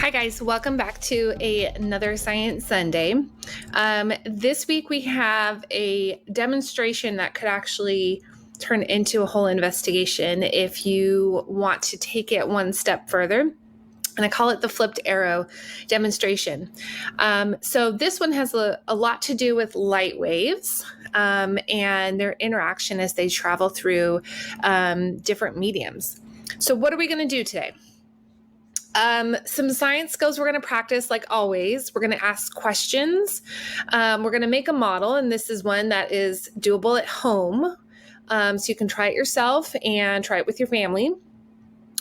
Hi guys, welcome back to another Science Sunday. This week we have a demonstration that could actually turn into a whole investigation if you want to take it one step further. And I call it the flipped arrow demonstration. So this one has a lot to do with light waves and their interaction as they travel through different mediums. So what are we going to do today? Some science skills we're going to practice like always. We're going to ask questions. We're going to make a model, and this is one that is doable at home. So you can try it yourself and try it with your family.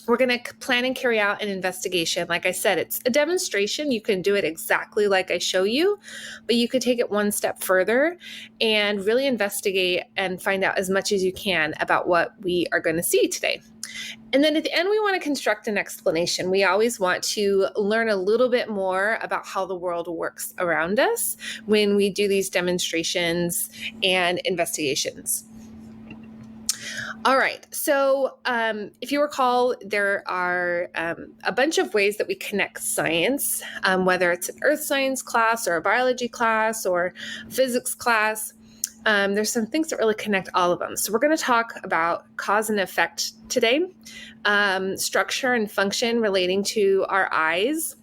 We're going to plan and carry out an investigation. Like I said, it's a demonstration. You can do it exactly like I show you, but you could take it one step further and really investigate and find out as much as you can about what we are going to see today. And then at the end, we want to construct an explanation. We always want to learn a little bit more about how the world works around us when we do these demonstrations and investigations. All right, so if you recall, there are a bunch of ways that we connect science, whether it's an earth science class or a biology class or physics class. There's some things that really connect all of them. So we're going to talk about cause and effect today, structure and function relating to our eyes.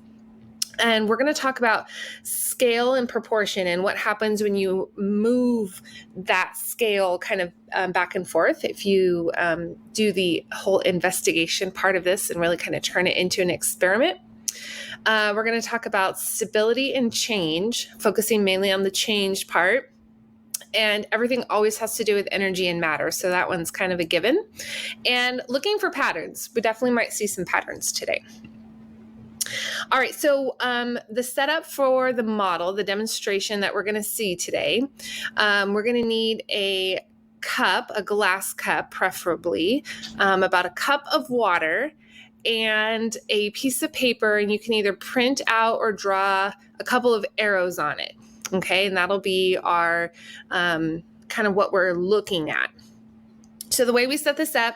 And we're going to talk about scale and proportion and what happens when you move that scale kind of back and forth. If you do the whole investigation part of this and really kind of turn it into an experiment. We're going to talk about stability and change, focusing mainly on the change part. And everything always has to do with energy and matter. So that one's kind of a given. And looking for patterns. We definitely might see some patterns today. All right, so the setup for the model, the demonstration that we're going to see today, we're going to need a cup, a glass cup preferably, about a cup of water, and a piece of paper, and you can either print out or draw a couple of arrows on it. Okay, and that'll be our kind of what we're looking at. So the way we set this up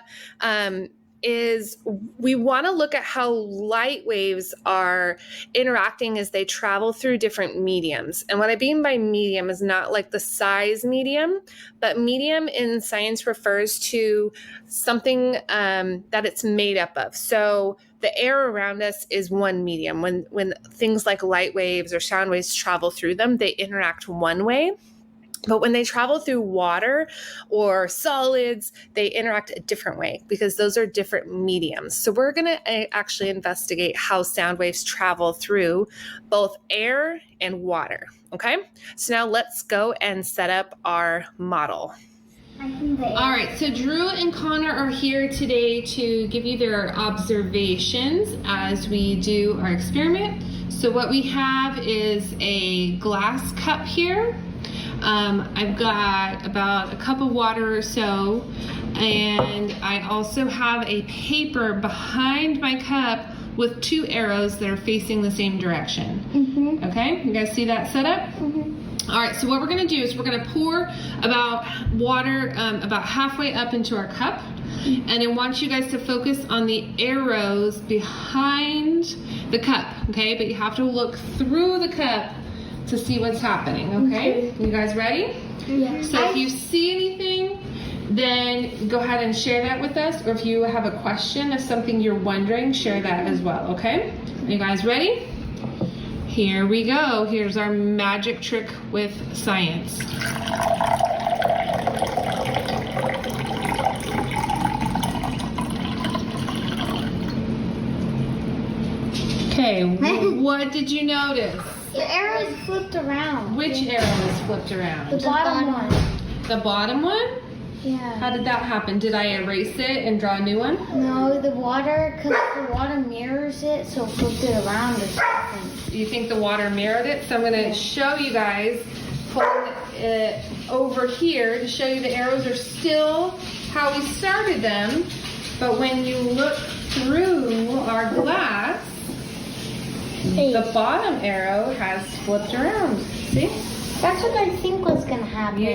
is we want to look at how light waves are interacting as they travel through different mediums. And what I mean by medium is not like the size medium, but medium in science refers to something that it's made up of. So the air around us is one medium. When things like light waves or sound waves travel through them, they interact one way. But when they travel through water or solids, they interact a different way because those are different mediums. So we're going to actually investigate how sound waves travel through both air and water. Okay, so now let's go and set up our model. All right, so Drew and Connor are here today to give you their observations as we do our experiment. So what we have is a glass cup here. I've got about a cup of water or so, and I also have a paper behind my cup with two arrows that are facing the same direction. Mm-hmm. Okay, you guys see that setup? Mm-hmm. All right, so what we're going to do is we're going to pour about water about halfway up into our cup, and I want you guys to focus on the arrows behind the cup, okay? But you have to look through the cup to see what's happening, okay? You guys ready? Yeah. So if you see anything, then go ahead and share that with us, or if you have a question of something you're wondering, share that as well, okay? Are you guys ready? Here we go. Here's our magic trick with science. Okay, what did you notice? The arrow is flipped around. Which arrow is flipped around? The bottom one. The bottom one? Yeah. How did that happen? Did I erase it and draw a new one? No, the water, because the water mirrors it, so it flipped it around or something. You think the water mirrored it? So I'm going to show you guys, pulling it over here to show you the arrows are still how we started them, but when you look through our glass, the bottom arrow has flipped around. See? That's what I think was going to happen.